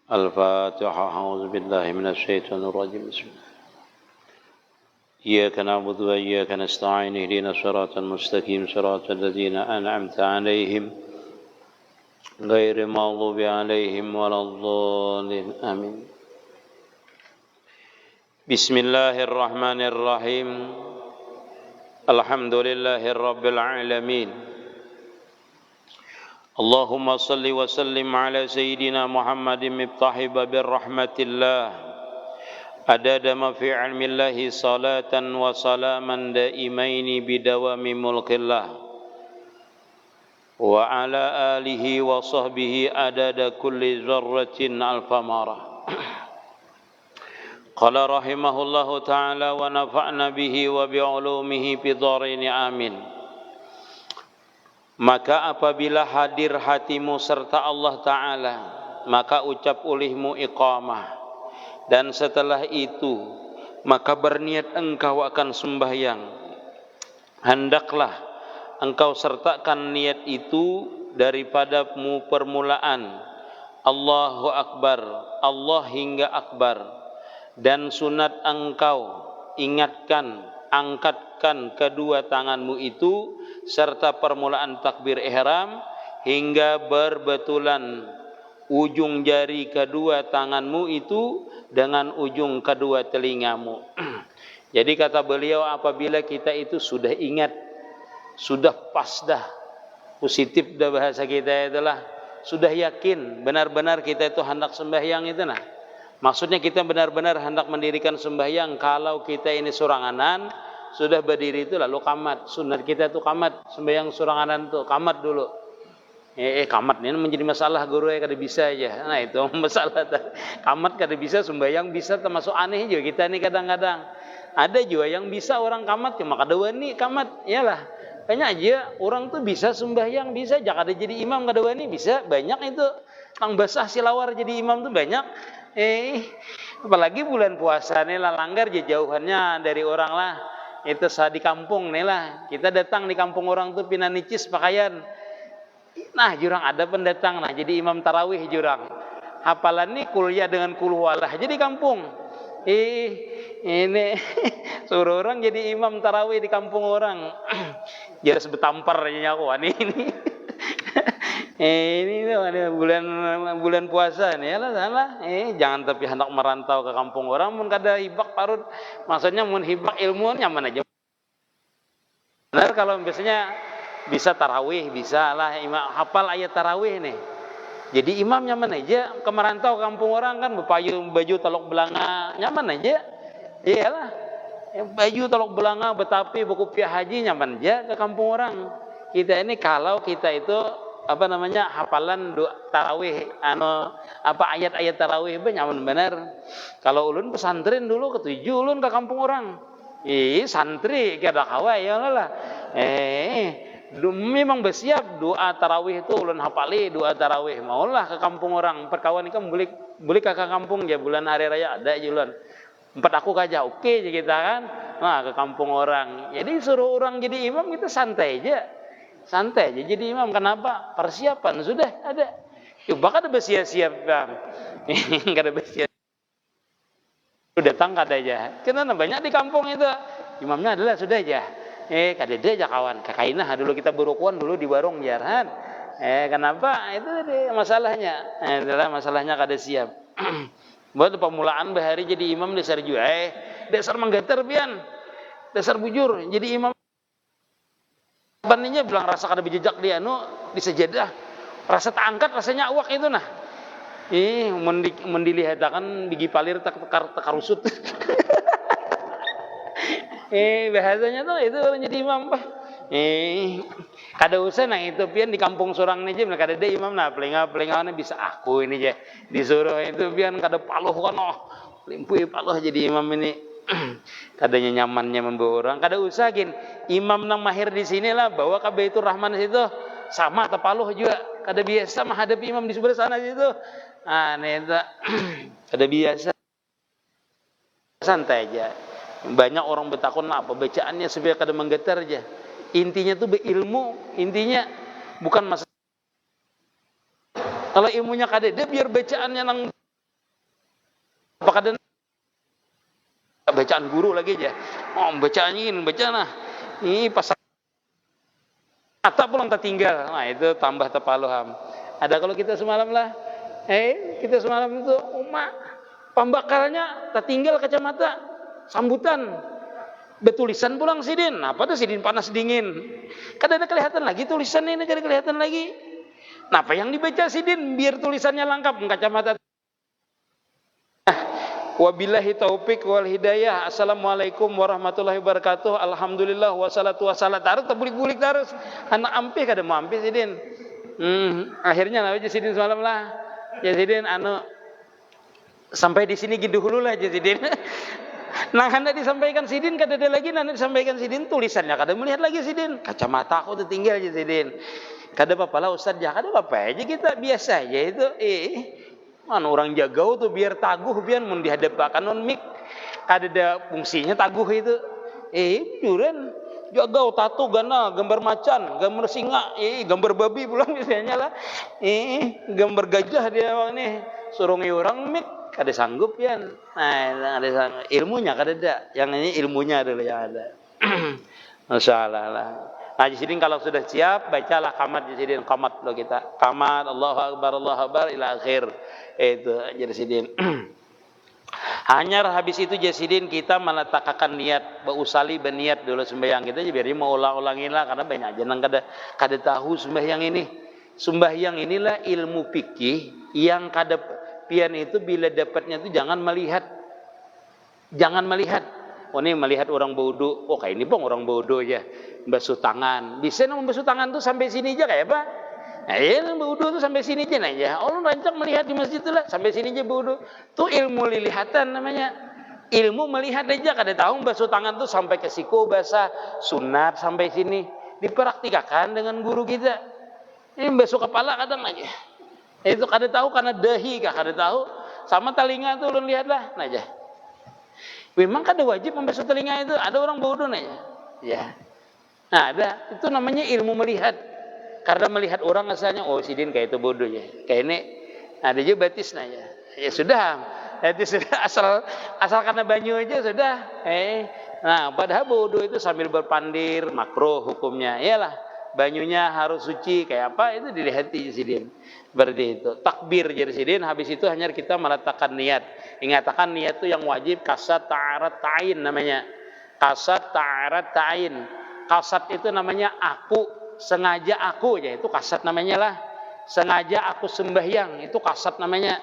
الفاتحة. أعوذ بالله من الشيطان الرجيم. بسم الله. إياك نعبد وإياك نستعين. اهدنا الصراط المستقيم صراط الذين أنعمت عليهم غير المغضوب عليهم ولا الضالين. آمين. بسم الله الرحمن الرحيم. الحمد لله رب العالمين. اللهم صل وسلم على سيدنا محمد مفتاح باب رحمة الله عدد ما في علم الله صلاة وسلاما دائمين بدوام ملك الله وعلى آله وصحبه عدد كل ذرة ألف مرة. قال رحمه الله تعالى ونفعنا به وبعلومه في الدارين آمين. Maka apabila hadir hatimu serta Allah Ta'ala, maka ucap ulihmu iqamah. Dan setelah itu, maka berniat engkau akan sembahyang. Hendaklah engkau sertakan niat itu daripada permulaan Allahu Akbar, Allah hingga Akbar. Dan sunat engkau ingatkan, angkatkan kedua tanganmu itu serta permulaan takbir ihram hingga berbetulan ujung jari kedua tanganmu itu dengan ujung kedua telingamu. Jadi kata beliau, apabila kita itu sudah ingat, sudah pas dah, positif dah bahasa kita itulah, sudah yakin benar-benar kita itu hendak sembahyang itu nah. Maksudnya kita benar-benar hendak mendirikan sembahyang. Kalau kita ini suranganan, sudah berdiri itu lalu qamat. Sunat kita itu qamat, sembahyang suranganan itu qamat dulu. Qamat ini menjadi masalah guru kada bisa aja. Nah itu masalah. Qamat kada bisa, sembahyang bisa, termasuk aneh juga kita ini kadang-kadang. Ada juga yang bisa orang qamat cuma kada wani qamat. Iyalah. Banyak aja orang tuh bisa sembahyang, bisa jangan ada jadi imam kada wani, bisa banyak itu. Tang basah silawar jadi imam tuh banyak. Apalagi bulan puasa nih lah langgar jauhannya dari orang lah. Itu sah di kampung nih lah. Kita datang di kampung orang tuh pina nicis pakaian. Nah jurang ada pendatang nah jadi imam tarawih jurang. Hafalan nih kuliah dengan kulwalah jadi kampung. Ini suruh orang jadi imam tarawih di kampung orang. Jadi sebetampar nyawa ini. Ini tuh ada bulan puasa nih lah salah. Jangan tapi hendak merantau ke kampung orang mun kada hibak parut. Maksudnya mun hibak ilmu nyaman aja. Benar kalau biasanya bisa tarawih, bisa lah imam hafal ayat tarawih nih. Jadi imam nyaman aja ke merantau ke kampung orang kan berpayung baju tolok belanga nyaman aja. Iyalah. Baju tolok belanga betapi berkopiah haji nyaman aja ke kampung orang. Kita ini kalau kita itu hafalan doa tarawih ayat-ayat tarawih nyaman bener. Kalau ulun pesantren dulu ketujuh ulun ke kampung orang. Santri kada kawai ya lah. Memang bersiap doa tarawih itu ulun hafali doa tarawih. Maulah ke kampung orang. Perkawan ikan boleh ke kampung ya bulan hari raya ada julan. Empat aku kaja oke aja kita kan. Nah ke kampung orang. Jadi suruh orang jadi imam kita santai aja. Santai aja jadi imam. Kenapa? Persiapan sudah ada. Bahkan ada bersiap-siap bang. Enggak ada bersiap. Sudah datang kada aja. Karena banyak di kampung itu. Imamnya adalah sudah aja. Kada ada aja kawan. Kakainah dulu kita berukuan dulu di warung jarhan. Kenapa? Itu masalahnya. Adalah masalahnya kada siap. Buat pemulaan bahari jadi imam dasar juga. Dasar menggetar pian. Dasar bujur jadi imam. Bandingnya bilang rasa kada berjejak dia di sejadah. Rasa tak angkat rasanya awak itu nah. Mendilihatakan bigi palir tekar usut. Bahasanya tuh itu jadi imam bah. Kada usah nah itu pian di kampung sorang nih aja kada ada imam nah pelinga bisa aku ini aja disuruh itu pian kada paluh kan limpui paluh jadi imam ini. Kadanya nyamannya membawa orang kada usah gin imam nang mahir di sini lah bawa ke Baitur Rahman situ sama tepaluh juga kada biasa menghadapi imam di sebelah sana situ itu kada biasa santai aja. Banyak orang bertakun apa bacaannya supaya kada menggetar aja. Intinya tuh berilmu, intinya bukan masalah. Kalau ilmunya kada ada biar bacaannya nang Apakah ada bacaan guru lagi aja? Oh, bacaan ini, bacaan nah. Ini pas atap pulang tertinggal. Nah, itu tambah tepaluham. Ada kalau kita semalam lah. Kita semalam itu pembakarannya tertinggal kacamata sambutan. Betulisan pulang sidin. Apa tuh sidin panas dingin. Kadang ada kelihatan lagi tulisan ini, kadang kelihatan lagi. Nah, apa yang dibaca sidin biar tulisannya lengkap kacamata. Wabillahi taufik wal hidayah. Assalamualaikum warahmatullahi wabarakatuh. Alhamdulillah wassalatu wassalam. Taruh terbulik-bulik terus. Anak ampih kada mau ampih sidin. Akhirnya lah sidin semalam lah. Ya sidin sampai di sini gitu dulu lah sidin. Nah, hendak disampaikan sidin kada ada lagi, nanti disampaikan sidin tulisannya kada melihat lagi sidin. Kacamata aku tertinggal aja sidin. Kada apa-apa lah Ustaz, ya kada apa-apa aja kita biasa aja itu. Mana orang jagau tuh biar taguh biar mun dihadapkan on mik kada ada fungsinya taguh itu. Juran jagau tato gana gambar macan, gambar singa, gambar babi pulang biasanya lah. Gambar gajah dia nih suruh orang mik kada sanggup ya. Nah, ada sanggup. Ilmunya kada ada. Yang ini ilmunya adalah yang ada. Masyaallah lah. Nah, jadi kalau sudah siap bacalah qamat jadi qamat lo kita. Qamat Allahu akbar ila akhir. Itu jadi hanya habis itu jasidin kita meletakkan niat usali berniat dulu sembahyang kita biar mau ulang-ulangin lah karena banyak jeneng kada tahu sembahyang ini. Sembahyang inilah ilmu fikih yang kada pian itu bila dapatnya itu jangan melihat. Oh, ini melihat orang bodoh. Oh, kayak ini bang orang bodoh ya. Basuh tangan. Bisa membasuh tangan tuh sampai sini aja kayak apa? Nah, bodoh tuh sampai sini aja aja. Allah rancang melihat di masjid itu lah sampai sini aja bodoh. Tuh ilmu lilihatan namanya. Ilmu melihat aja kada tahu basuh tangan tuh sampai ke siku basah sunat sampai sini. Dipraktikkan dengan guru kita. Ini basuh kepala kadang aja. Itu kada tahu karena dahi kah kada tahu. Sama telinga tuh ulun lihatlah nah aja. Memang kada wajib membasuh telinga itu. Ada orang bodoh nanya. Ya. Nah, ada itu namanya ilmu melihat. Karena melihat orang asalnya sidin kayak itu bodoh ya. Kayak ini ada juga batis nanya. Ya sudah. Itu sudah asal karena banyu aja sudah. Nah, padahal bodoh itu sambil berpandir makruh hukumnya. Iyalah, banyunya harus suci kayak apa itu dilihat sidin. Berarti itu takbir jadi sidin. Habis itu hanya kita meletakkan niat. Ingatkan niat itu yang wajib kasat ta'arat ta'in namanya. Kasat ta'arat ta'in. Kasat itu namanya aku, sengaja aku ya itu kasat namanya lah. Sengaja aku sembahyang itu kasat namanya.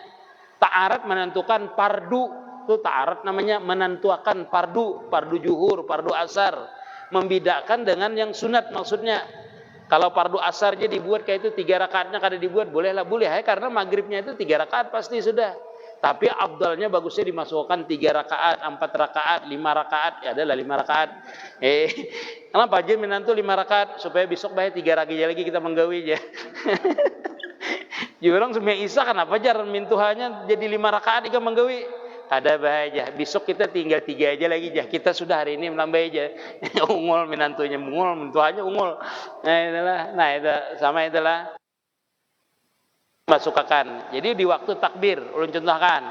Ta'arat menentukan fardu. Itu ta'arat namanya menentukan fardu, fardu zuhur, fardu asar. Membedakan dengan yang sunat maksudnya. Kalau fardu asar aja dibuat kayak itu 3 rakaatnya kada dibuat bolehlah boleh ya karena maghribnya itu 3 rakaat pasti sudah. Tapi abdalnya bagusnya dimasukkan 3 rakaat, 4 rakaat, 5 rakaat, ya adalah 5 rakaat. Kenapa aja menantu 5 rakaat supaya besok bahaya 3 lagi kita menggawi aja. Jurang semua Isa kenapa jar mintuhannya jadi 5 rakaat ikan menggawi. Kada bahaya. Besok kita tinggal 3 aja lagi jah. Kita sudah hari ini menambah aja. Ungul menantunya ungul, mintuhannya ungul. Nah itu sama itulah. Masukkan. Jadi di waktu takbir, ulun contohkan.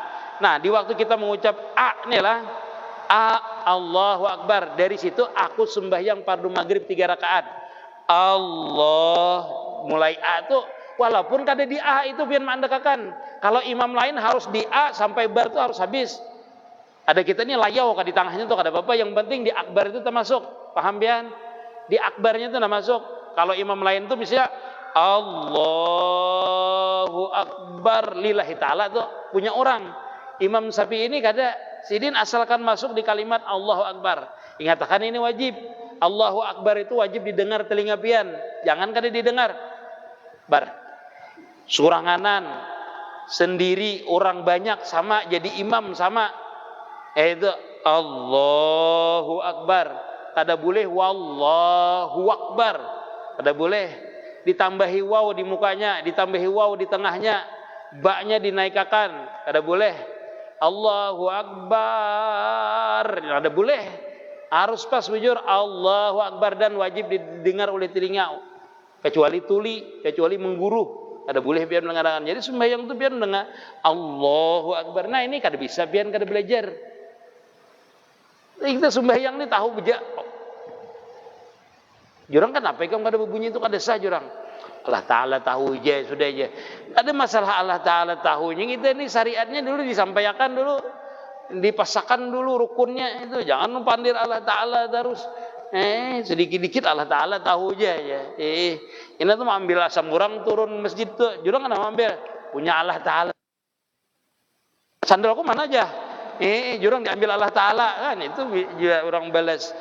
Nah, di waktu kita mengucap nih lah, Allahu Akbar. Dari situ aku sembahyang fardu maghrib 3 rakaat. Allah mulai tuh walaupun kada di itu biar mandekakan. Kalau imam lain harus di sampai bar tuh harus habis. Ada kita ini layau di tengahnya tuh kada apa-apa. Yang penting di akbar itu termasuk. Paham pian? Di akbarnya itu termasuk. Kalau imam lain tuh misalnya Allahu Akbar lillahi ta'ala tuh punya orang. Imam Syafi'i ini kada sidin asalkan masuk di kalimat Allahu Akbar. Ingatkan ini wajib. Allahu Akbar itu wajib didengar telinga pian. Jangan kada didengar. Bar. Suranganan sendiri orang banyak sama jadi imam sama. Itu Allahu Akbar. Kada boleh wallahu akbar. Kada boleh. Ditambahi waw di mukanya, ditambahi waw di tengahnya, baknya dinaikkan, kada boleh. Allahu Akbar, kada boleh. Harus pas bujur Allahu Akbar dan wajib didengar oleh telinga. Kecuali tuli, kecuali mengguru. Kada boleh pian mengadakan. Jadi sembahyang tu pian dengan Allahu Akbar. Nah ini kada bisa pian kada belajar. Kita sembahyang ni tahu beja. Jurang kan apa yang kada berbunyi itu kada sah jurang. Allah Ta'ala tahu je, sudah je. Ada masalah Allah Ta'ala tahunya. Kita ini syariatnya dulu disampaikan dulu. Dipasangkan dulu rukunnya itu. Jangan pandir Allah Ta'ala terus. Sedikit-dikit Allah Ta'ala tahu je. Ini tuh ambil asam urang turun masjid tuh. Jurang kan ambil. Punya Allah Ta'ala. Sandal aku mana aja? Jurang diambil Allah Ta'ala. Kan itu juga orang balas.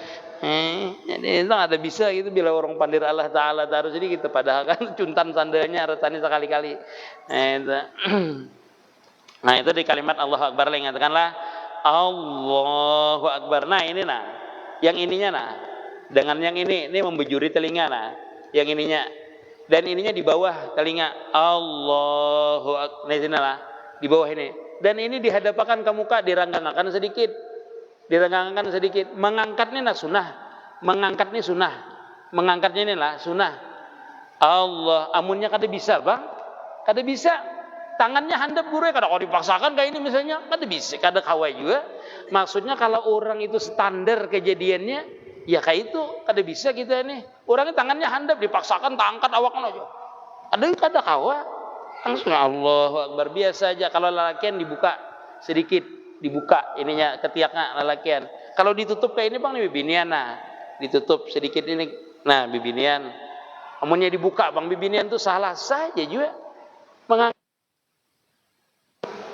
Jadi itu ada bisa gitu bila orang pandir Allah Ta'ala taruh jadi kita padahal kan cuntan sandalnya retani sekali-kali. Nah itu di kalimat Allahu Akbar lah ingatkanlah Allahu Akbar. Nah ini nah yang ininya nah dengan yang ini membujuri telinga nah yang ininya dan ininya di bawah telinga Allahu Akbar. Nah sini lah di bawah ini dan ini dihadapkan ke muka diranggangakan sedikit. Direngangkan sedikit, mengangkatnya nah sunnah, mengangkatnya sunnah, mengangkatnya ini lah sunnah. Allah, amunnya kada bisa bang, kada bisa. Tangannya handap guru kada kau dipaksakan kayak ini misalnya, kada bisa, kada kawai juga. Maksudnya kalau orang itu standar kejadiannya, ya kayak itu kada bisa kita ini. Orangnya tangannya handap dipaksakan, tak angkat awaknya aja. Ada kada kawa, langsung Allahu Akbar biasa aja. Kalau lalakian dibuka sedikit. Dibuka ininya ketiaknya lalakian. Kalau ditutup kayak ini bang nih bibinian nah ditutup sedikit ini nah bibinian. Amunnya dibuka bang bibinian tuh salah saja juga mengangkat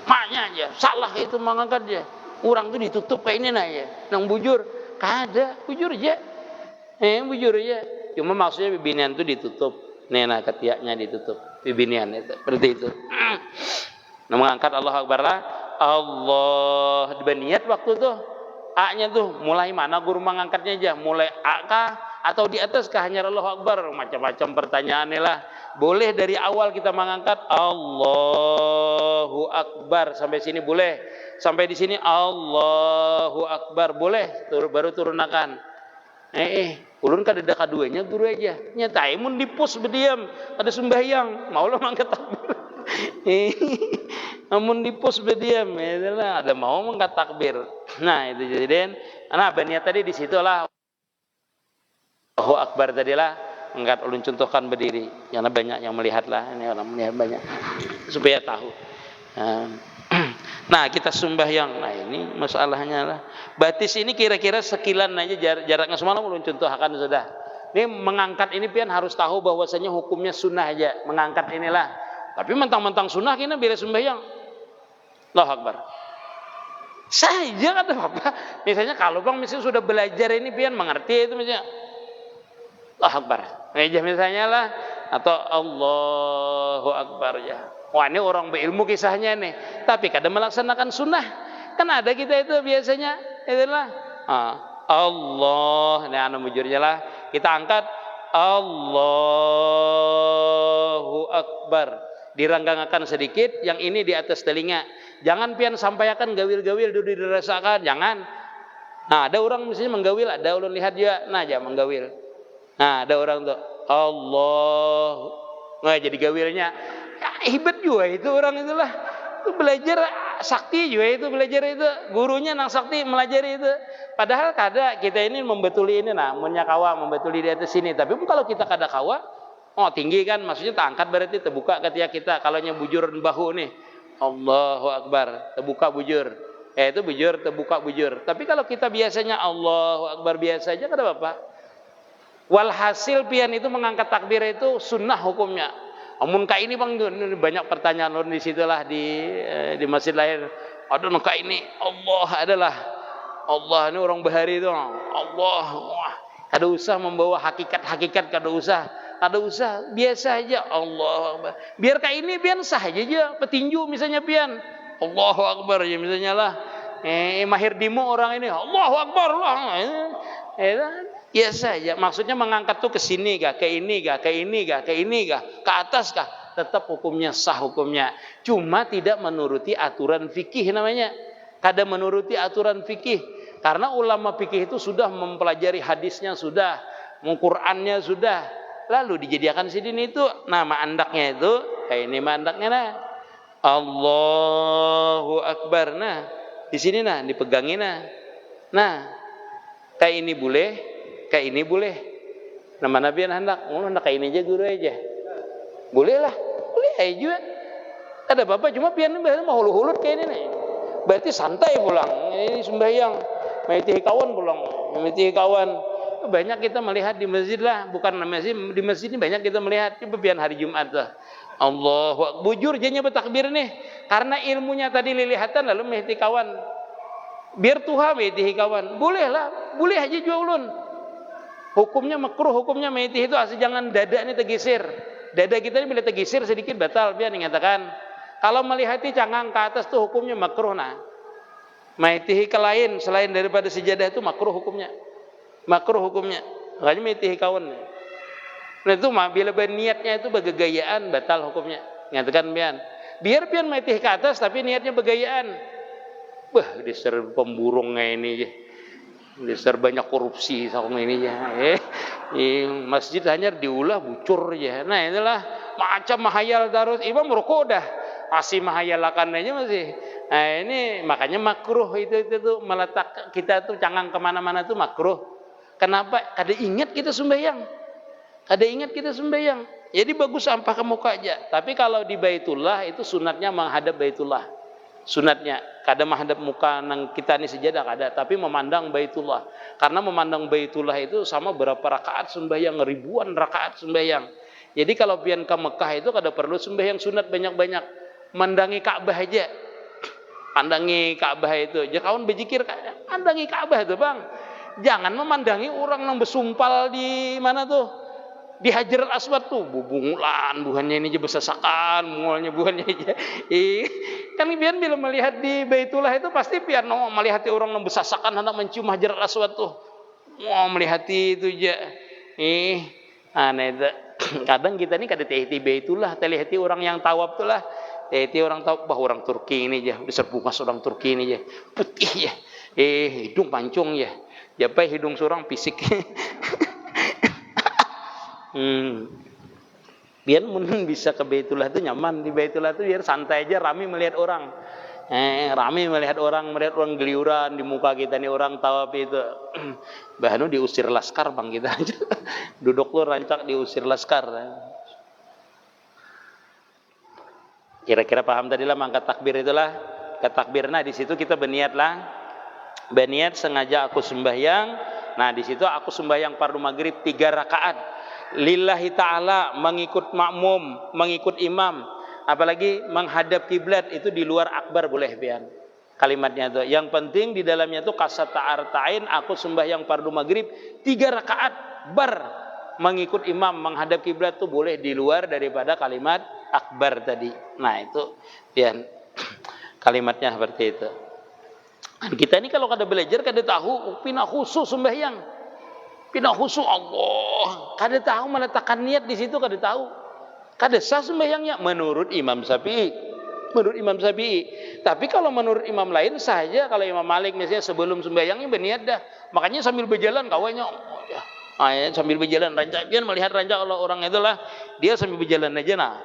maknya aja salah itu mengangkat dia. Orang tuh ditutup kayak ini nah ya. Nang bujur kada bujur aja. Bujur aja. Cuma maksudnya bibinian tuh ditutup. Nah ketiaknya ditutup bibinian itu seperti itu. Nah mengangkat Allahu Akbar lah. Allah berniat waktu tuh A-nya tuh mulai mana guru mengangkatnya aja mulai A kah atau di atas kah hanya Allahu Akbar macam-macam pertanyaannya lah boleh dari awal kita mengangkat Allahu Akbar sampai sini boleh sampai di sini Allahu Akbar boleh baru turunakan ulun kada ada kaduanya guru aja nyatai mun dipus berdiam ada sembahyang mau lo mangkat takbir namun dipus berdiam itulah ada mau mengangkat takbir. Nah itu jadi nah baniat tadi di situlah Allahu Akbar tadilah angkat ulun contohkan berdiri karena banyak yang melihat lah ini orang melihat banyak supaya tahu. Nah kita sembahyang nah ini masalahnya lah batis ini kira-kira sekilan aja jaraknya semalam ulun contohkan sudah. Ini mengangkat ini pian harus tahu bahwasanya hukumnya sunnah aja mengangkat inilah. Tapi mentang-mentang sunnah kena bila sembahyang. Allahu Akbar. Saja kata Bapak. Misalnya kalau bang misalnya sudah belajar ini pian mengerti itu misalnya. Allahu Akbar. Misalnya lah atau Allahu Akbar ya. Wah ini orang berilmu kisahnya nih. Tapi kadang melaksanakan sunnah. Kan ada kita itu biasanya. Itulah. Allah. Nah anu mujurnya lah. Kita angkat Allahu Akbar. Diranggangakan sedikit, yang ini di atas telinga. Jangan pian sampaikan gawil-gawil dulu dirasakan, jangan. Nah, ada orang misalnya menggawil, ada ulun lihat juga, nah aja menggawil. Nah, ada orang tuh Allah, nggak jadi gawilnya. Ya, hebat juga itu orang itulah. Itu belajar sakti juga itu belajar itu. Gurunya nang sakti melajari itu. Padahal kada kita ini membetuli ini nah, menyakawa membetuli di atas sini. Tapi kalau kita kada kawa tinggi kan maksudnya tak angkat berarti terbuka ketika kita kalau nya bujur bahu nih Allahu Akbar terbuka bujur itu bujur terbuka bujur tapi kalau kita biasanya Allahu Akbar biasa aja kada apa-apa walhasil pian itu mengangkat takbir itu sunnah hukumnya amun ka ini bang banyak pertanyaan di situlah di masjid lain ada ka ini Allah adalah Allah ini orang bahari itu Allah kada usah membawa hakikat kada usah ada usah biasa aja Allah biar kayak ini pian sah aja petinju misalnya pian Allahu Akbar ya misalnya lah mahir dimu orang ini Allahu Akbar lah biasa aja maksudnya mengangkat tuh ke sini kah ke ini kah ke ini kah ke ini kah ke atas kah tetap hukumnya sah hukumnya cuma tidak menuruti aturan fikih namanya kada menuruti aturan fikih karena ulama fikih itu sudah mempelajari hadisnya sudah Qurannya sudah lalu dijadikan sidin itu nama andaknya itu kayak ini mandaknya nah. Allahu Akbar. Nah, di sini nah dipegangin nah. Nah, kayak ini boleh, kayak ini boleh. Nama Nabi yang hendak, hendak kayak ini aja guru aja. Boleh lah, boleh aja juga. Ada apa-apa, cuma pian mau hulut-hulut kayak ini nih. Berarti santai pulang. Ini sembahyang, maitihi kawan pulang, maitihi kawan. Banyak kita melihat di masjid lah, bukan masjid, di masjid ini banyak kita melihat. Coba pian hari Jumat lah. Allahu bujur jadinya bertakbir nih, karena ilmunya tadi lilihatan lalu maitihi kawan. Biar Tuhan maitihi kawan. Boleh lah, boleh aja juga ulun. Hukumnya makruh, hukumnya maitihi itu asal jangan dada ini tergeser. Dada kita ini bila tergeser sedikit batal, biar dikatakan. Kalau melihati cangang ke atas tuh hukumnya makruh nah. Maitihi ke lain selain daripada sejadah itu makruh hukumnya. Makruh hukumnya. Makanya maitihi kawan. Nah itu mah bila niatnya itu bergegayaan batal hukumnya. Ngatakan pian. Biar pian maitihi ke atas tapi niatnya bergayaan. Wah, diser pemburungnya ini. Diser banyak korupsi sama ini ya. Masjid hanya diulah bucur ya. Nah inilah macam mahayal terus. Imam rukuk dah. Masih mahayalakan aja masih. Nah ini makanya makruh itu meletak kita tuh cangang kemana-mana tuh makruh. Kenapa? Kada ingat kita sembahyang. Kada ingat kita sembahyang. Jadi bagus sampah ke muka aja. Tapi kalau di Baitullah itu sunatnya menghadap Baitullah. Sunatnya kada menghadap muka nang kita ni sejadah kada, tapi memandang Baitullah. Karena memandang Baitullah itu sama berapa rakaat sembahyang, ribuan rakaat sembahyang. Jadi kalau pian ke Mekah itu kada perlu sembahyang sunat banyak-banyak. Mandangi Ka'bah aja. Pandangi Ka'bah itu. Jangan kawan berzikir, pandangi Ka'bah itu, Bang. Jangan memandangi orang yang bersumpal di mana tuh? Di Hajar Aswad tuh, bubungulan, buhannya ini aja besasakan, mungolnya buhannya aja. Kan pian bila melihat di Baitullah itu pasti pian melihat orang yang besasakan hendak mencium Hajar Aswad tuh. Mau melihat itu aja. Aneh itu. Kadang kita ini kada tehti Baitullah, telihati orang yang tawaf tuh lah. Tehti orang tawaf, orang Turki ini aja, diserbukas orang Turki ini aja. Putih ya. Hidung pancung ya. Japai hidung surang fisik. Biar mungkin bisa ke Baitullah itu nyaman. Di Baitullah itu biar santai aja, ramai melihat orang. Ramai melihat orang geliuran di muka kita nih orang tawaf itu. Bahanu diusir laskar bang kita aja. Duduk lu rancak diusir laskar. Kira-kira paham tadi lah mangkat takbir itulah. Ketakbir, nah di situ kita berniat lah. Berniat sengaja aku sembahyang. Nah di situ aku sembahyang fardu maghrib 3 rakaat. Lillahi ta'ala, mengikut makmum, mengikut imam. Apalagi menghadap kiblat itu di luar akbar boleh pian. Kalimatnya itu. Yang penting di dalamnya itu kasat ta'artain, aku sembahyang fardu maghrib 3 rakaat bar mengikut imam menghadap kiblat itu boleh di luar daripada kalimat akbar tadi. Nah itu pian kalimatnya seperti itu. Kita ini kalau kada belajar kada tahu pindah khusus sembahyang. Pindah khusus Allah. Kada tahu meletakkan niat di situ kada tahu. Kada sah sembahyangnya menurut Imam Syafi'i. Menurut Imam Syafi'i. Tapi kalau menurut imam lain saja, kalau Imam Malik misalnya sebelum sembahyangnya berniat dah. Makanya sambil berjalan kawannya sambil berjalan rancak dia melihat rancak kalau orang itulah dia sambil berjalan aja nah.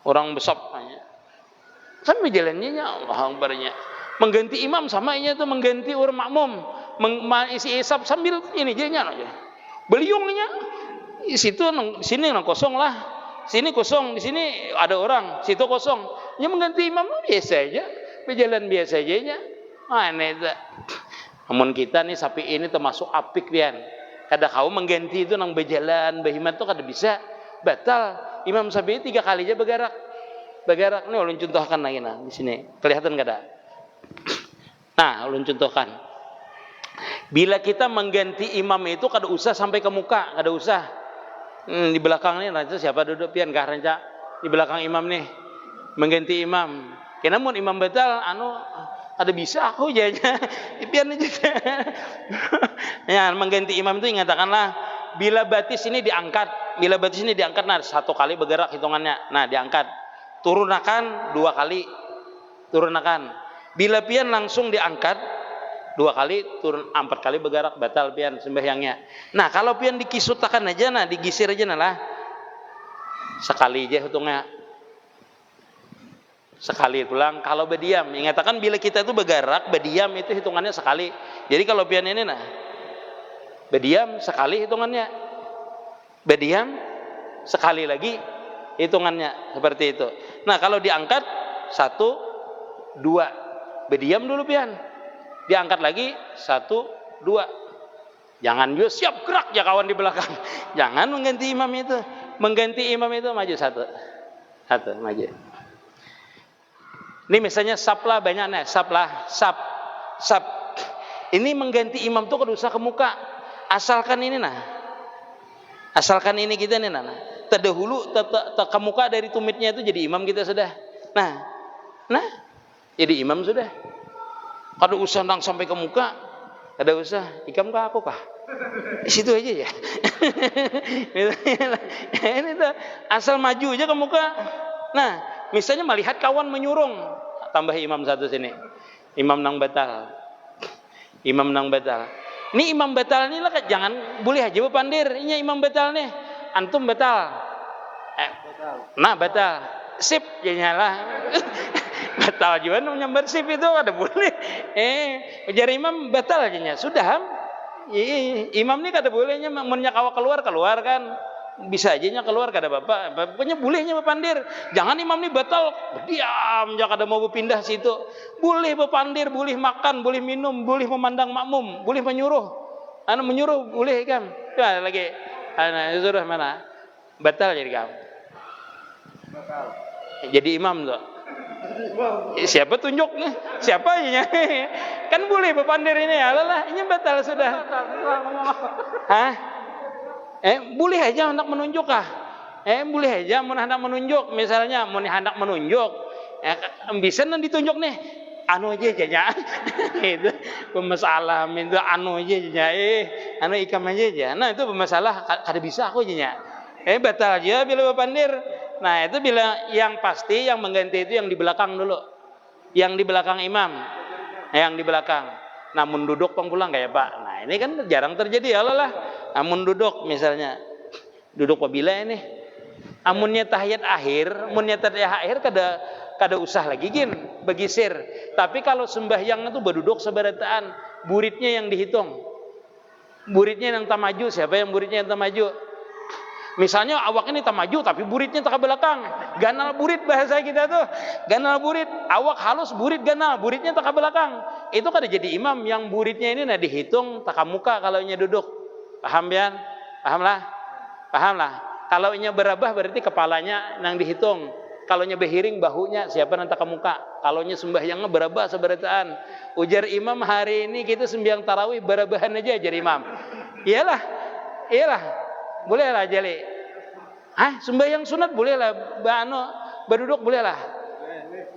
Orang besar sambil berjalannya Allah Akbarnya. Mengganti imam sama ini tuh mengganti orang makmum. Isi isap sambil ini aja aja. Beliungnya di situ sini kosong lah. Sini kosong, di sini ada orang, situ kosong. Dia mengganti imam biasa aja. Berjalan biasa aja. Aneh itu. Namun kita nih sapi ini termasuk apik pian. Kada kau mengganti itu nang berjalan, berhimat tuh kada bisa. Batal. Imam Syafi'i 3 kali aja bergerak. Bergerak nih ulun contohkan lagi nah di sini. Kelihatan kada? Nah, ulun contohkan. Bila kita mengganti imam itu kada usah sampai ke muka, kada usah. Di belakang nih rancak siapa duduk pian kah rancak di belakang imam nih mengganti imam. Namun imam batal ada bisa aku aja pian aja. Ya, mengganti imam itu katakanlah bila batis ini diangkat, nah 1 kali bergerak hitungannya. Nah, diangkat. Turunakan 2 kali. Turunakan. Bila pian langsung diangkat 2 kali, turun 4 kali bergerak batal pian sembahyangnya. Nah, kalau pian dikisutakan aja nah, digisir aja nah lah. Sekali aja hitungnya. Sekali pulang. Kalau berdiam, ingatakan bila kita itu bergerak, berdiam itu hitungannya sekali. Jadi kalau pian ini nah, berdiam sekali hitungannya. Berdiam sekali lagi hitungannya seperti itu. Nah, kalau diangkat 1, 2. Berdiam dulu pian. Diangkat lagi 1, 2. Jangan juga siap gerak ya kawan di belakang. Jangan mengganti imam itu. Mengganti imam itu maju 1 maju. Ini misalnya sap lah banyak nih, sap. Ini mengganti imam tuh kada usah ke muka. Asalkan ini nah. Asalkan ini kita nih nah. Terdahulu ke muka dari tumitnya itu jadi imam kita sudah. Nah, jadi imam sudah. Kada usah nang sampai ke muka. Kada usah. Ikam kah aku kah? Di situ aja ya. Ini tuh asal maju aja ke muka. Nah, misalnya melihat kawan menyurung, tambah imam 1 sini. Imam nang batal. Ini imam batal ini lah jangan boleh aja pandir. Ini imam batal nih. Antum batal. Nah, batal. Sip janyalah. Batal juga nyambar sip itu ada boleh. Ujar imam batal aja. Sudah. Imam ini kada bolehnya menyak awak keluar kan. Bisa aja nya keluar kada apa-apa. Pokoknya bolehnya bepandir. Jangan imam ini batal diam jangan kada mau berpindah situ. Boleh bepandir, boleh makan, boleh minum, boleh memandang makmum, boleh menyuruh. Menyuruh boleh kan. Ya lagi. Suruh mana? Batal jadi kamu. Batal. Jadi imam tuh. Siapa tunjuk nih? Siapa aja? Kan boleh bepandir ini. Alah, ini batal sudah. Hah? Boleh aja hendak menunjuk kah? Boleh aja mau hendak menunjuk. Misalnya mau hendak menunjuk, bisa nanti ditunjuk nih. Anu aja janya. Itu pemasalah itu anu aja janya. Anu ikam aja. Nah, itu pemasalah kada bisa aku janya. Batal aja bila bepandir. Nah, itu bila yang pasti yang mengganti itu yang di belakang dulu. Yang di belakang imam. Yang di belakang. Namun duduk pulang kayak Pak. Nah, ini kan jarang terjadi ya lah. Amun duduk misalnya. Duduk apabila ini. Amunnya tahiyat akhir kada usah lagi gin begisir. Tapi kalau sembahyang itu berduduk seberataan, buritnya yang dihitung. Buritnya yang tamaju, siapa yang buritnya yang tamaju? Misalnya awak ini tamaju tapi buritnya tak ke belakang. Ganal burit bahasa kita tuh. Ganal burit, awak halus burit ganal, buritnya tak ke belakang. Itu kada jadi imam yang buritnya ini nah dihitung tak ke muka kalau nya duduk. Paham pian? Paham lah. Kalau nya berabah berarti kepalanya nang dihitung. Kalau nya berhiring bahunya siapa nanti ke muka. Kalau nya sembahyangnya berabah seberataan. Ujar imam hari ini kita sembahyang tarawih berabahan aja jadi imam. Iyalah. Boleh lah jali. Sembahyang sunat boleh lah. Berduduk boleh lah.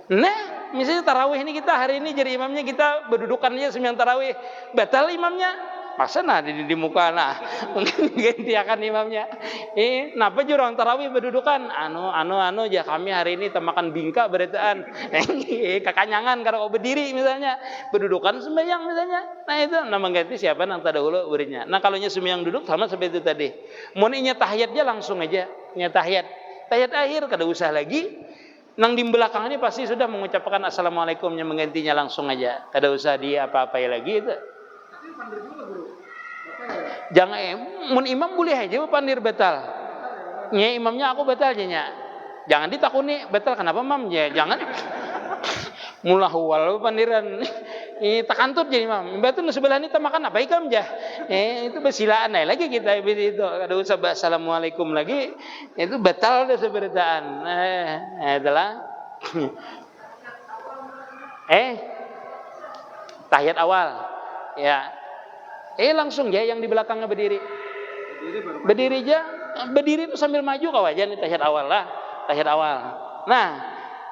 Nah, misalnya tarawih ini kita hari ini jadi imamnya kita berdudukan aja sembahyang tarawih. Batal imamnya. Masa nah di muka nah. Mungkin gantiakan imamnya. Napa jurang tarawih berdudukan? Anu aja kami hari ini temakan bingka beritaan. Kekanyangan kalau berdiri misalnya. Berdudukan sembahyang misalnya. Nah itu nama ganti siapa nang terdahulu berinya. Nah kalau nya sembahyang duduk sama seperti itu tadi. Moninya tahiyatnya langsung aja. Nya tahiyat akhir kada usah lagi. Nang di belakang ini pasti sudah mengucapkan assalamualaikumnya menggantinya langsung aja. Kada usah di apa-apai lagi itu. Jangan mun imam boleh aja pandir batal. Nya imamnya aku batal nya. Jangan ditakuni batal kenapa mam ya. Jangan mulah wal pandiran. Takantut jadi imam. Batul sebelah ini makan apa ikam jah. Itu besilaan lagi kita itu. Kada usah assalamualaikum lagi. Itu batal dah seberataan. Itulah. Tahiyat awal. Ya. Langsung ya yang di belakangnya berdiri. Berdiri aja. Berdiri itu sambil maju kau aja nih tahiyat awal lah. Tahiyat awal. Nah,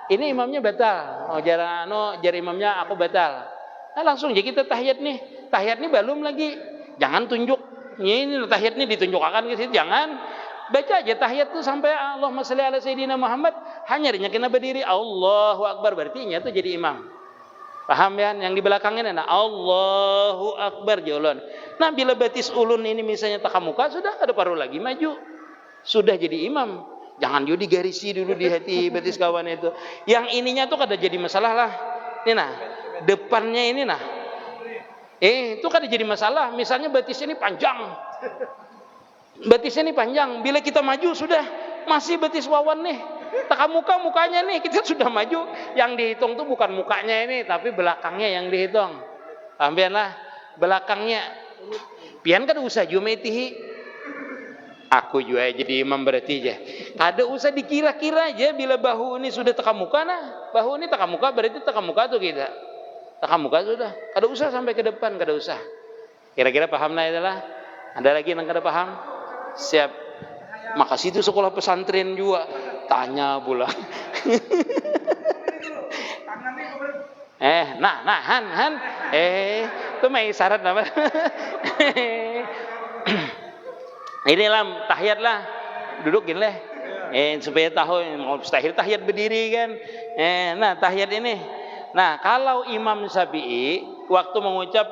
ini imamnya batal. Jar imamnya aku batal. Nah, langsung ya kita tahiyat nih. Tahiyat nih belum lagi. Jangan tunjuk. Ini tahiyat nih ditunjukkan ke situ. Jangan. Baca aja tahiyat tuh sampai Allahumma shalli ala sayyidina Muhammad. Hanya kena berdiri Allahu Akbar berarti nya tuh jadi imam. Paham ya? Yang di belakangnya nah Allahu Akbar jalan. Nah bila batis ulun ini misalnya tak muka sudah ada paruh lagi maju. Sudah jadi imam. Jangan juga digarisi dulu di hati betis kawan itu. Yang ininya tuh kada jadi masalah lah. Ini nah, depannya ini nah. Itu kada jadi masalah. Misalnya betis ini panjang. Betis ini panjang. Bila kita maju sudah masih betis Wawan nih. Tak mukanya nih kita sudah maju. Yang dihitung tuh bukan mukanya ini, tapi belakangnya yang dihitung. Paham lah, belakangnya. Pian kada usah jumetihi. Aku juga jadi imam berarti aja. Kada usah dikira-kira aja bila bahu ini sudah teka muka nah. Bahu ini teka muka berarti teka muka tuh kita. Teka muka sudah. Kada usah sampai ke depan, kada usah. Kira-kira paham lah itulah. Ada lagi yang kada paham? Siap. Makasih itu sekolah pesantren juga. Tanya pula. Han. Itu main syarat apa? Inilah tahiyat lah, duduk gini lah, supaya tahu mau tahiyat berdiri kan. Nah tahiyat ini, nah kalau Imam Syafi'i waktu mengucap,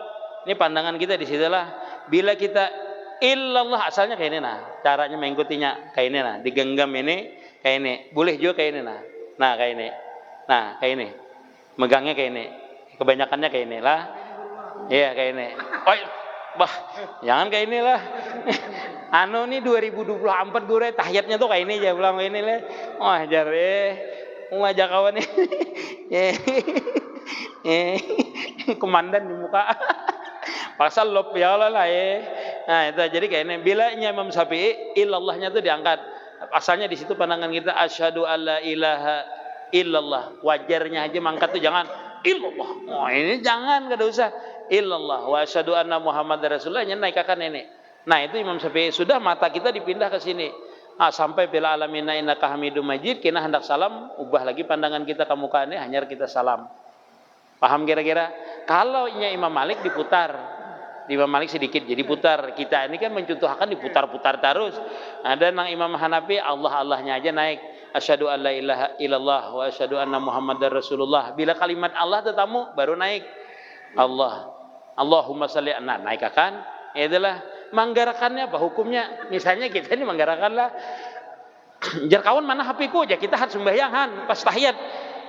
ini pandangan kita di situlah, bila kita illallah asalnya kayak ini nah, caranya mengikutinya kayak ini nah, digenggam ini kayak ini, boleh juga kayak ini nah kayak ini, nah kayak ini, megangnya kayak ini, kebanyakannya kayak ini lah, iya kayak ini, bah jangan kayak ini lah. Nih 2024 gue tahiyatnya tuh kayak ini aja pulang ini lah. Wah jar ngajak kawan nih. Komandan di muka. Pasal lop ya Allah lah Nah itu jadi kayak ini. Bila Imam Syafi'i illallahnya tuh diangkat. Asalnya di situ pandangan kita asyhadu alla ilaha illallah. Wajarnya aja mangkat tuh jangan illallah. Oh ini jangan kada usah illallah wa asyhadu anna muhammadar rasulullah naikkan ini. Nah itu Imam Syafi'i sudah mata kita dipindah ke sini. Sampai bila alamina innaka hamidum majid kena hendak salam, ubah lagi pandangan kita ke muka ini hanya kita salam. Paham kira-kira? Kalau Imam Malik diputar. Imam Malik sedikit jadi putar. Kita ini kan mencontohkan diputar-putar terus. Ada nang Imam Hanafi Allah-Allahnya aja naik. Asyhadu alla ilaha illallah wa asyhadu anna muhammadar rasulullah. Bila kalimat Allah tetamu baru naik Allah. Allahumma shalli naik akan. Itulah manggarakannya apa hukumnya? Misalnya kita ini manggarakanlah jar kawan mana HP ku ya kita harus sembahyang pas tahiyat.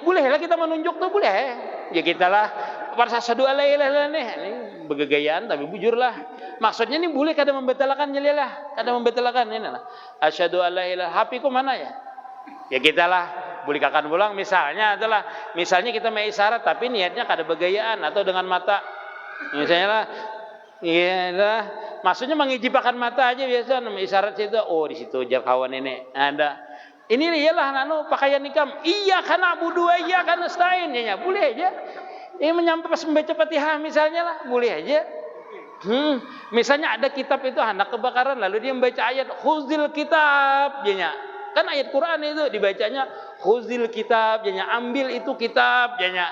Boleh lah kita menunjuk tuh boleh. Ya kita lah pas asyhadu alla ilaha illallah ini begegayaan tapi bujur lah. Maksudnya ini boleh kada membatalkan jelilah, kada membatalkan ini lah. Asyhadu alla ilaha HP ku mana ya? Ya kita lah boleh kakan pulang misalnya kita mau isyarat tapi niatnya kada begayaan atau dengan mata. Misalnya lah iya lah, maksudnya mengijibakan mata aja biasa, isyarat situ. Oh di situ jar kawan ini ada. Ini iyalah pakaian nikam. Iya karena budu iya karena stain ya boleh aja. Ini menyampai pas membaca Fatihah misalnya lah, boleh aja. Misalnya ada kitab itu hendak kebakaran lalu dia membaca ayat khuzil kitab jadinya. Kan ayat Quran itu dibacanya khuzil kitab jadinya, ambil itu kitab jadinya.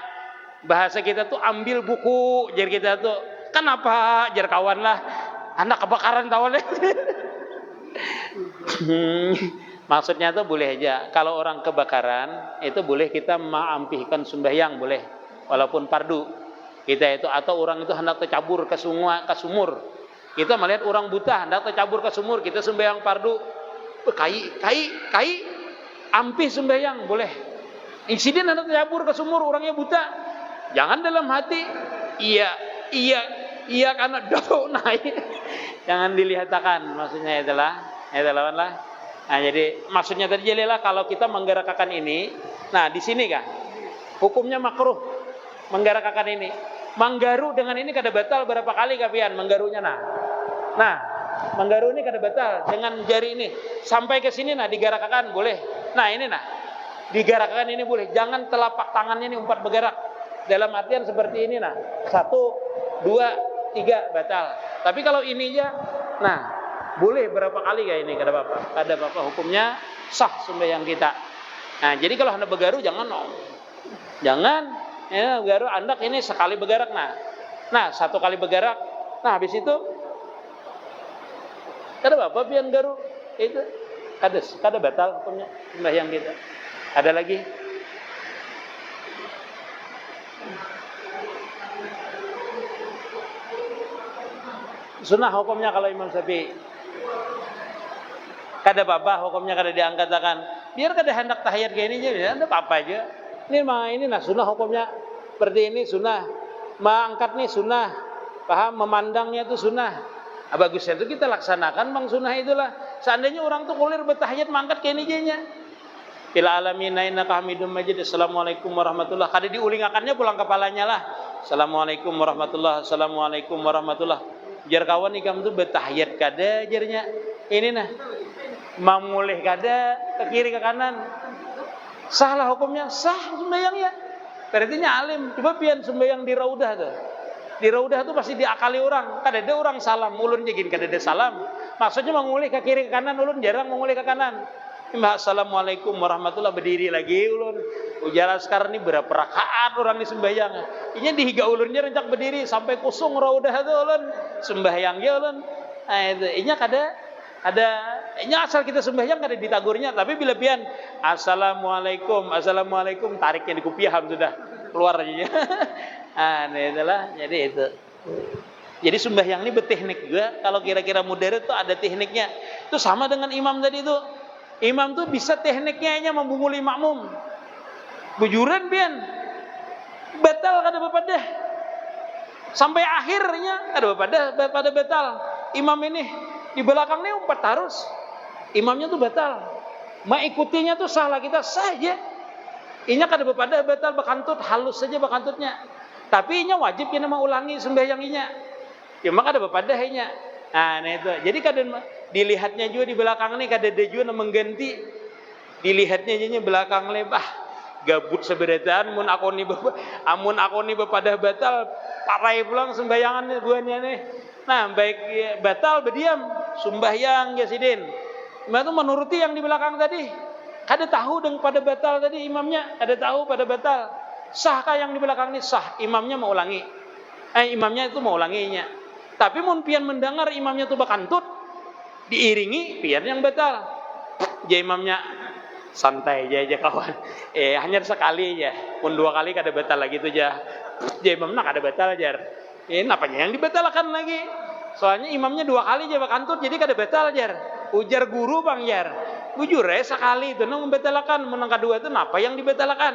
Bahasa kita tuh ambil buku, jar kita tuh kenapa jar kawan lah anak kebakaran tawalnya. Maksudnya tuh boleh aja kalau orang kebakaran itu boleh kita maampihkan sembahyang boleh walaupun fardu kita itu, atau orang itu hendak tercabur ke sumur kita melihat orang buta hendak tercabur ke sumur kita sembahyang fardu kai ampih sembahyang boleh. Insiden hendak tercabur ke sumur orangnya buta jangan dalam hati iya karena doh naik. Jangan dilihatkan maksudnya itulah lah. Nah, jadi maksudnya tadi jelilah kalau kita menggerakkan ini. Nah, di sini kan hukumnya makruh menggerakkan ini. Manggaru dengan ini kada batal berapa kali kapian manggarunya nah manggaru ini kada batal dengan jari ini sampai ke sini digerakkan boleh. Nah, ini digerakkan ini boleh. Jangan telapak tangannya ini umpat bergerak. Dalam artian seperti ini 1, 2, 3 batal. Tapi kalau ini aja boleh berapa kali kayak ini kada apa-apa hukumnya sah sembahyang kita. Nah, jadi kalau hendak begaru jangan ya begaru andak ini sekali bergerak nah 1 kali bergerak. Nah, habis itu kada apa-apa pian garu itu kada batal hukumnya sembahyang kita. Ada lagi? Sunnah hukumnya kalau Imam Syafi'i. Kada apa-apa hukumnya kada diangkatakan. Biar kada hendak tahiyat kayak ini aja, ada apa aja. Ini mah ini nah sunnah hukumnya. Seperti ini sunnah. Mengangkat nih sunnah. Paham? Memandangnya itu sunnah. Bagusnya itu kita laksanakan bang sunnah itulah. Seandainya orang tuh kulir bertahiyat mangkat kayak ini aja. Fil alamin innaka Hamidum Majid. Assalamualaikum warahmatullahi. Kada diulingakannya pulang kepalanya lah. Assalamualaikum warahmatullahi. Assalamualaikum warahmatullahi. Jar kawan ikam tuh bertahiyat kada jarnya. Ini nah. Memulih kada ke kiri ke kanan. Sahlah hukumnya, sah sembahyangnya. Berarti alim. Coba pian sembahyang di raudah tuh. Di raudah tuh pasti diakali orang. Kada ada orang salam, ulun jegin kada ada salam. Maksudnya mengulih ke kiri ke kanan, ulun jarang mengulih ke kanan. Assalamualaikum warahmatullahi, berdiri lagi ulun. Ujar sekarang ini berapa rakaat orang di sembahyang. Ini dihiga ulunnya rencak berdiri sampai kusung raudah tuh ulun. Sembahyangnya ulun. Nah itu, ini ada ini asal kita sembahyang kada ditagurnya, tapi bila pian assalamualaikum tariknya di kupiaham sudah keluar aja. Itulah jadi itu. Jadi sembahyang ini berteknik juga. Kalau kira-kira modern itu ada tekniknya. Itu sama dengan imam tadi itu. Imam tuh bisa tekniknya hanya membunguli makmum. Bujuran pian batal kada bepadah. Sampai akhirnya kada bepadah pada batal. Imam ini di belakangnya umpat terus. Imamnya tuh batal. Mengikutinya tuh salah kita saja. Inya kada bepada batal bakantut, halus saja bakantutnya. Tapi inya wajib kena mengulangi sembahyang inya. Ya maka kada bepada inya. Nah itu. Jadi kada dilihatnya juga di belakang ini kada ada juga mengganti. Dilihatnya aja belakang lebah. Gabut seberetan mun akoni bepada batal parai pulang sembayangan buahnya nih. Nah, baik batal berdiam, sembahyang ya sidin. Itu menuruti yang di belakang tadi. Kada tahu dengan pada batal tadi imamnya, kada tahu pada batal. Sahkah yang di belakang ini? Sah, imamnya mau ulangi. Imamnya itu mau ulanginya. Tapi mun pian mendengar imamnya itu bakantut, diiringi pian yang batal. Ya imamnya santai aja kawan. Hanya sekali aja. Pun 2 kali kada batal lagi itu aja. Ya imamnya kada batal aja. Napanya yang dibatalkan lagi. Soalnya imamnya 2 kali aja bakantut, jadi kada batal jar. Ujar guru bang jar. Bujur sekali itu nang membatalkan, menang kedua itu napa yang dibatalkan.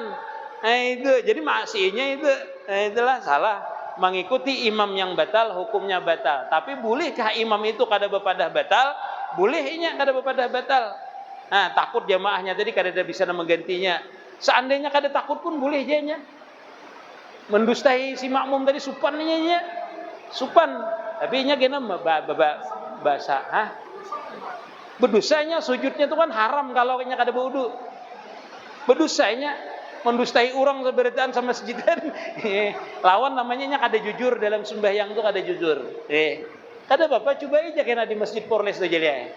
Nah itu, jadi maksinya itu, itulah salah. Mengikuti imam yang batal, hukumnya batal. Tapi bolehkah imam itu kada bepadah batal? Bolehnya kada bepadah batal. Nah takut jamaahnya tadi kada bisa menggantinya. Seandainya kada takut pun boleh janya. Mendustai si makmum tadi supannya, supan, tapi nya gena bahasa, berdosanya sujudnya itu kan haram kalau nya kada berwudu. Berdosanya mendustai orang seberataan sama sejidan. Lawan namanya nya kada jujur dalam sembahyang itu kada jujur. Kada apa-apa coba aja kena di masjid Porles tu jadi.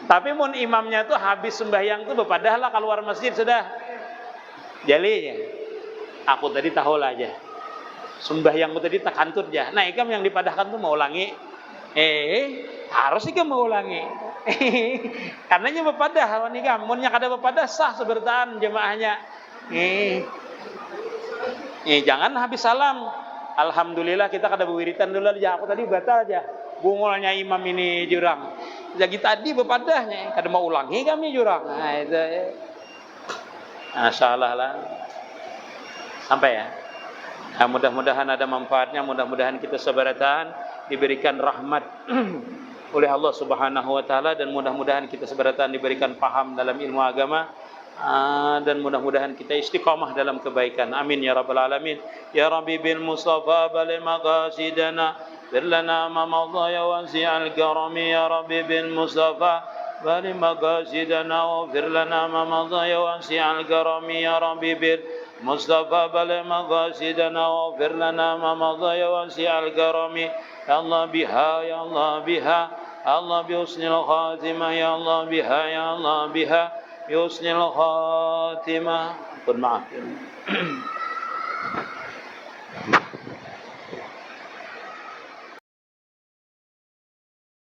Tapi mun imamnya tuh habis sembahyang tuh bepadahlah keluar masjid sudah. Jalinya, aku tadi tahu lah aja. Sembahyangku tadi tak kantut aja. Nah, ikam yang dipadahkan tuh mau ulangi. Harus ikam mau ulangi. Karenanya bepadah lawan ikam. Munnya kada bepadah sah sebertaan jemaahnya. Jangan habis salam. Alhamdulillah kita kada berwiritan dulu aja. Aku tadi batal aja. Bungolnya imam ini jurang. Jadi tadi bepadahnya kada mau ulangi kami jurang. Nah, itu ya. Salah lah. Sampai ya. Nah, mudah-mudahan ada manfaatnya, mudah-mudahan kita seberatan diberikan rahmat oleh Allah Subhanahu wa taala, dan mudah-mudahan kita seberatan diberikan paham dalam ilmu agama, dan mudah-mudahan kita istiqamah dalam kebaikan. Amin ya rabbal alamin. Ya Rabbi bil Mustafa bal maqasidana birlana ma madha ya wasi'al karami. Ya Rabbi bil Mustafa bal maqasidana waghfir lana ma madha ya wasi'al karami. Ya Rabbi bil Mustafa bal maqasidana waghfir lana ma madha ya wasi'al karami. Ya Allah biha, ya Allah biha, Allah bi husnil khatimah. Ya Allah biha, ya Allah biha bi husnil khatimah. Maaf.